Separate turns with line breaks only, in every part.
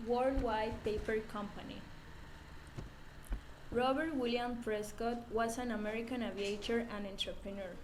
Worldwide Paper Company. Robert William Prescott was an American aviator and entrepreneur.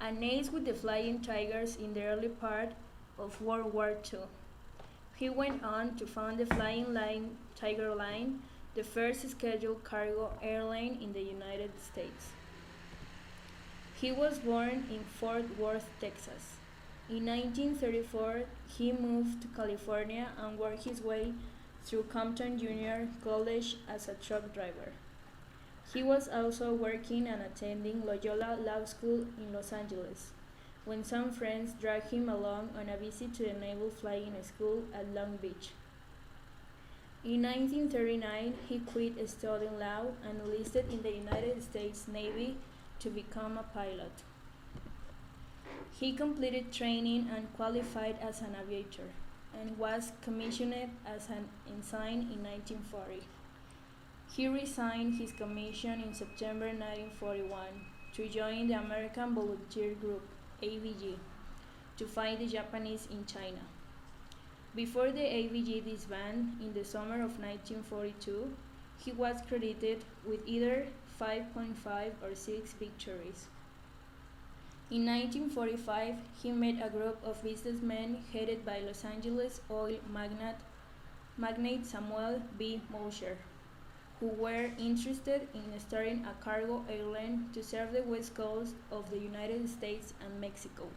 An ace with the Flying Tigers in the early part of World War II. He went on to found the Flying Tiger Line, the first scheduled cargo airline in the United States. He was born in Fort Worth, Texas. In 1934, he moved to California and worked his way through Compton Junior College as a truck driver. He was also working and attending Loyola Law School in Los Angeles when some friends dragged him along on a visit to the Naval Flying School at Long Beach. In 1939, he quit studying law and enlisted in the United States Navy to become a pilot. He completed training and qualified as an aviator and was commissioned as an ensign in 1940. He resigned his commission in September 1941 to join the American Volunteer Group, AVG, to fight the Japanese in China. Before the AVG disbanded in the summer of 1942, he was credited with either 5.5 or 6 victories. In 1945, he met a group of businessmen headed by Los Angeles oil magnate Samuel B. Mosher, who were interested in starting a cargo airline to serve the west coast of the United States and Mexico.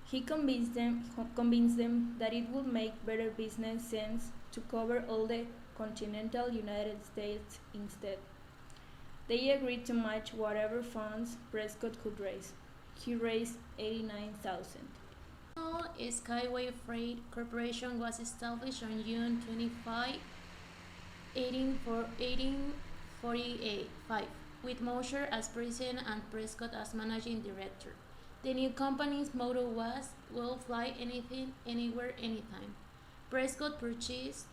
He convinced them that it would make better business sense to cover all the continental United States instead. They agreed to match whatever funds Prescott could raise. He raised $89,000.
Skyway Freight Corporation was established on June 25, 1845, with Mosher as president and Prescott as managing director. The new company's motto was, "We'll fly anything, anywhere, anytime." Prescott purchased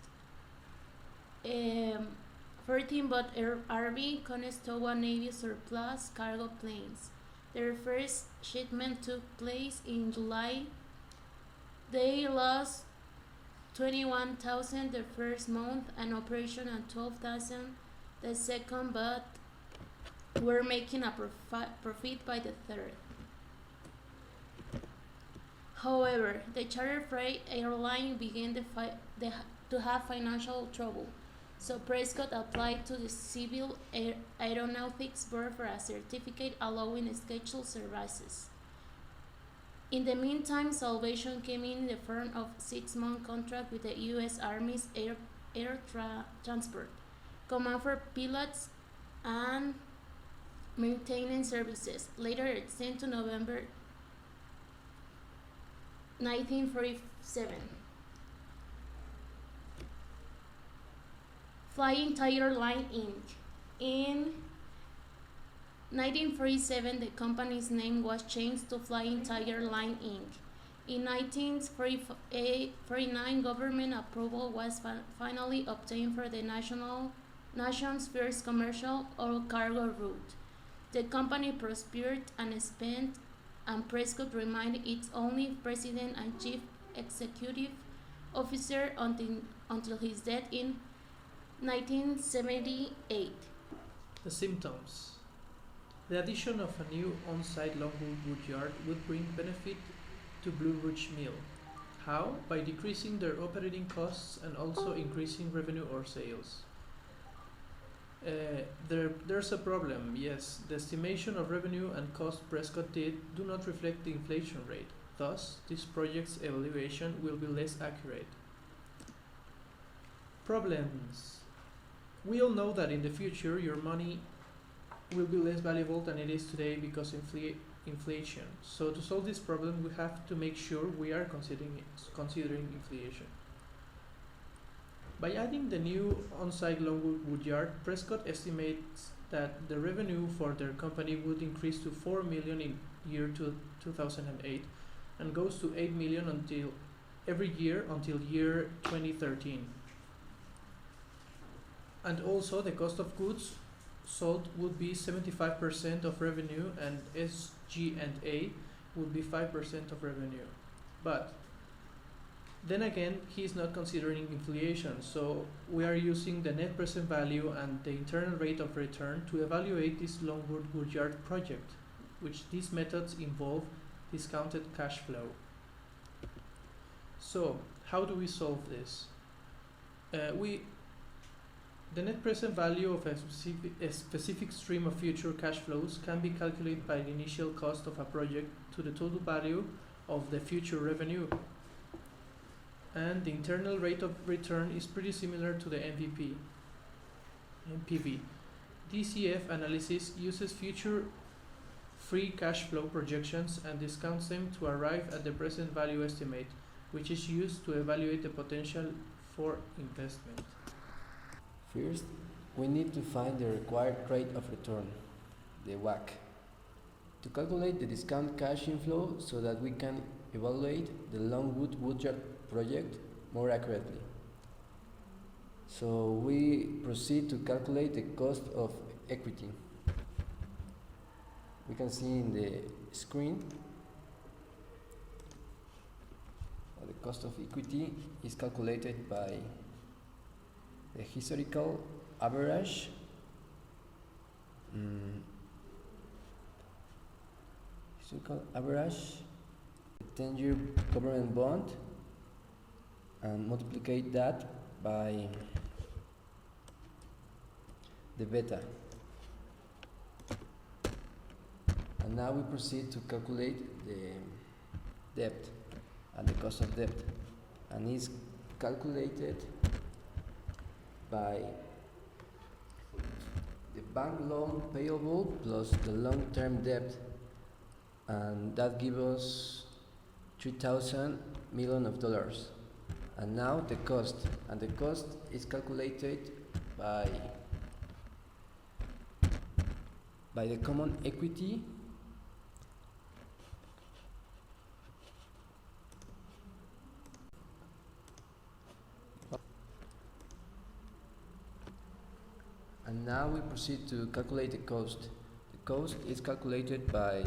13 Bot RV Conestoga Navy surplus cargo planes. Their first shipment took place in July. They lost 21,000 the first month and operation and 12,000 the second, but were making a profit by the third. However, the charter freight airline began to have financial trouble, so Prescott applied to the Civil Aeronautics Board for a certificate allowing scheduled services. In the meantime, salvation came in the form of a 6-month contract with the U.S. Army's Air Transport Command for pilots and maintenance services, later extended to November 1947. Flying Tiger Line Inc. In 1947, the company's name was changed to Flying Tiger Line Inc. In 1949, government approval was finally obtained for the nation's first commercial or cargo route. The company prospered and expanded, and Prescott remained its only president and chief executive officer until his death in 1978.
The symptoms. The addition of a new on-site Longwood woodyard would bring benefit to Blue Ridge Mill. How? By decreasing their operating costs and also increasing revenue or sales. There's a problem, yes. The estimation of revenue and cost Prescott did do not reflect the inflation rate. Thus, this project's evaluation will be less accurate. Problems. We all know that in the future your money will be less valuable than it is today because inflation. So to solve this problem, we have to make sure we are considering inflation. By adding the new on-site Longwood woodyard, Prescott estimates that the revenue for their company would increase to $4 million in year 2008 and goes to $8 million every year until year 2013. And also the cost of goods sold would be 75% of revenue and SG&A would be 5% of revenue. But Then again, he is not considering inflation, so we are using the net present value and the internal rate of return to evaluate this Longwood Woodyard project, which these methods involve discounted cash flow. So, how do we solve this? The net present value of a specific stream of future cash flows can be calculated by the initial cost of a project to the total value of the future revenue. And the internal rate of return is pretty similar to the NPV. DCF analysis uses future free cash flow projections and discounts them to arrive at the present value estimate, which is used to evaluate the potential for investment.
First, we need to find the required rate of return, the WACC, to calculate the discount cash inflow so that we can evaluate the Longwood Woodyard project more accurately. So we proceed to calculate the cost of equity. We can see in the screen that the cost of equity is calculated by the historical average the 10-year government bond, and multiply that by the beta. And now we proceed to calculate the debt and the cost of debt, and is calculated by the bank loan payable plus the long-term debt, and that gives us $3,000 million. And now the cost, and the cost is calculated by the common equity and now we proceed to calculate the cost. The cost is calculated by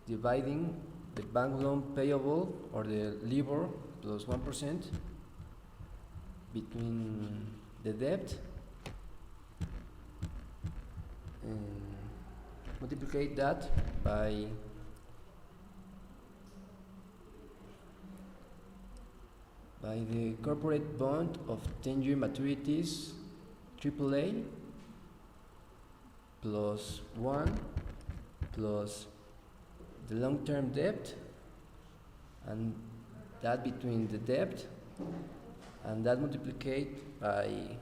dividing the bank loan payable, or the LIBOR, plus 1% between the debt, and multiply that by the corporate bond of 10-year maturities AAA plus 1 plus the long-term debt, and that between the debt, and that multiplied by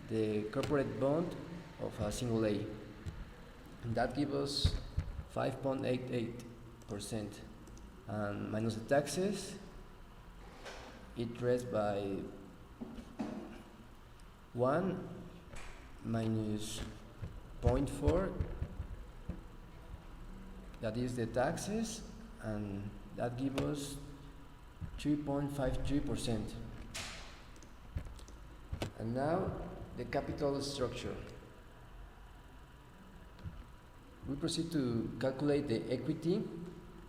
the corporate bond of a single A, and that gives us 5.88%, and minus the taxes, it rests by 1 minus 0.4, that is the taxes, and that gives us 3.53%. And now the capital structure. We proceed to calculate the equity,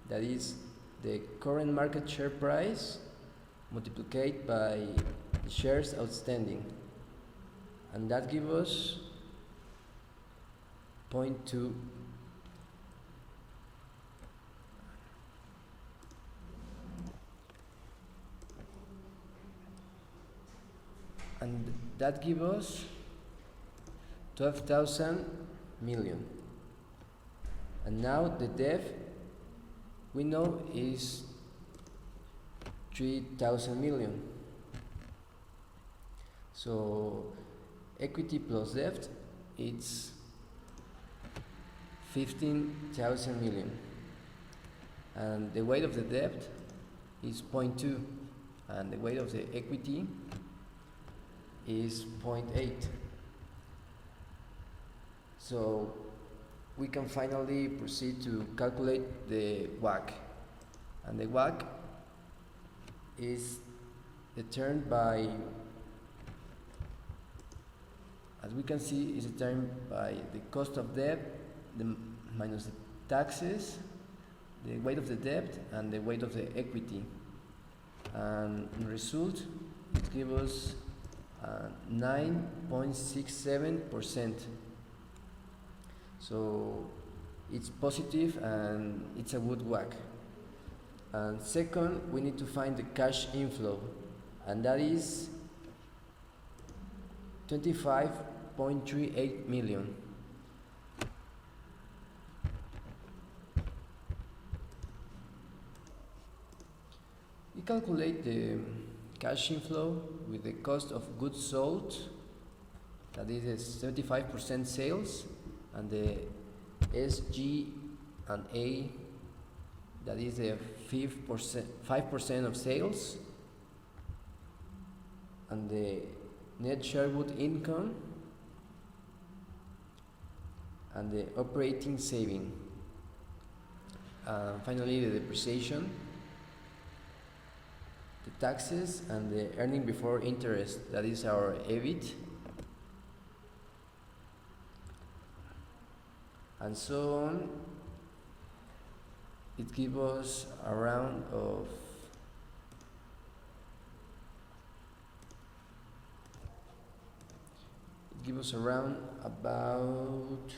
that is the current market share price multiplied by the shares outstanding, and that gives us 0.2. And that gives us 12,000 million. And now the debt we know is 3,000 million. So equity plus debt, it's 15,000 million. And the weight of the debt is 0.2, and the weight of the equity is 0.8. So we can finally proceed to calculate the WACC, and the WACC is determined by, as we can see, is determined by the cost of debt minus the taxes, the weight of the debt, and the weight of the equity. and in result it gives us 9.67%. So it's positive and it's a good whack. And second, we need to find the cash inflow, and that is 25.38 million. We calculate the cash inflow with the cost of goods sold, that is 75% sales, and the SG and A, that is the 5% of sales, and the net Sherwood income, and the operating saving. Finally, the depreciation, the taxes, and the earning before interest, that is our EBIT, and so on. It gives us around of about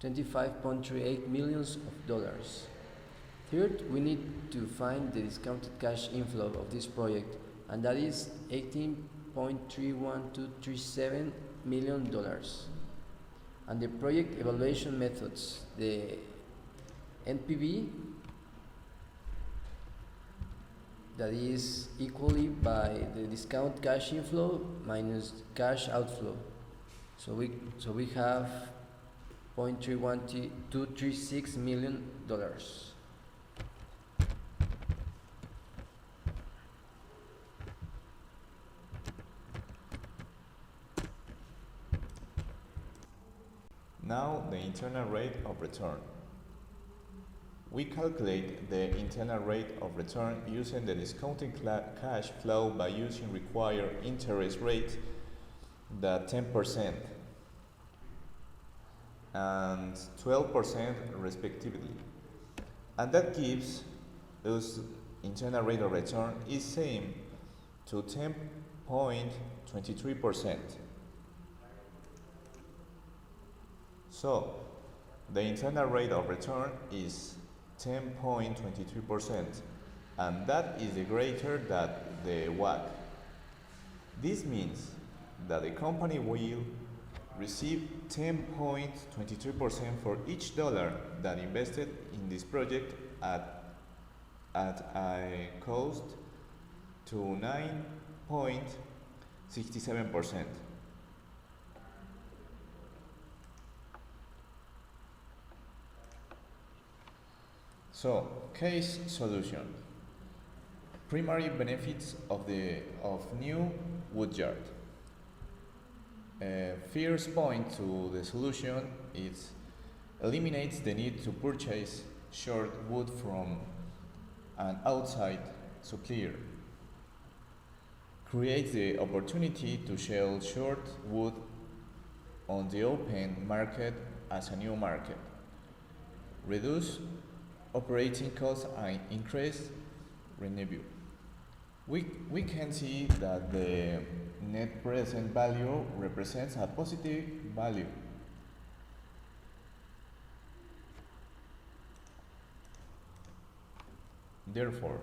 25.38 millions of dollars. Third, we need to find the discounted cash inflow of this project, and that is $18.31237 million. And the project evaluation methods, the NPV, that is equally by the discount cash inflow minus cash outflow. So we have $0.31236 million.
Now the internal rate of return. We calculate the internal rate of return using the discounted cash flow by using required interest rate, the 10% and 12% respectively. And that gives us internal rate of return is same to 10.23%. So the internal rate of return is 10.23%, and that is greater than the WACC. This means that the company will receive 10.23% for each dollar that invested in this project at a cost to 9.67%. So, case solution. Primary benefits of new woodyard. First point to the solution is eliminates the need to purchase short wood from an outside supplier. Creates the opportunity to sell short wood on the open market as a new market. Reduce operating costs and increase revenue. We can see that the net present value represents a positive value. Therefore,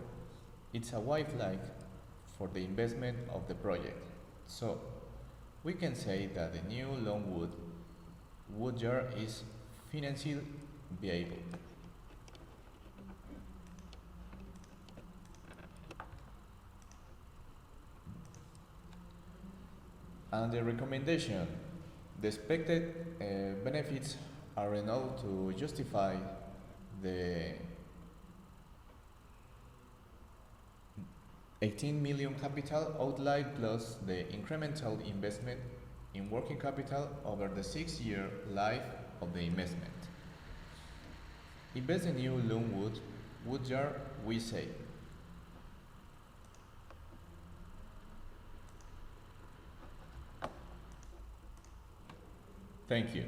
it's a white flag for the investment of the project. So, we can say that the new Longwood woodyard is financially viable. And the recommendation, the expected benefits are enough to justify the 18 million capital outlay plus the incremental investment in working capital over the 6-year life of the investment. Invest in new Longwood woodyard, we say. Thank you.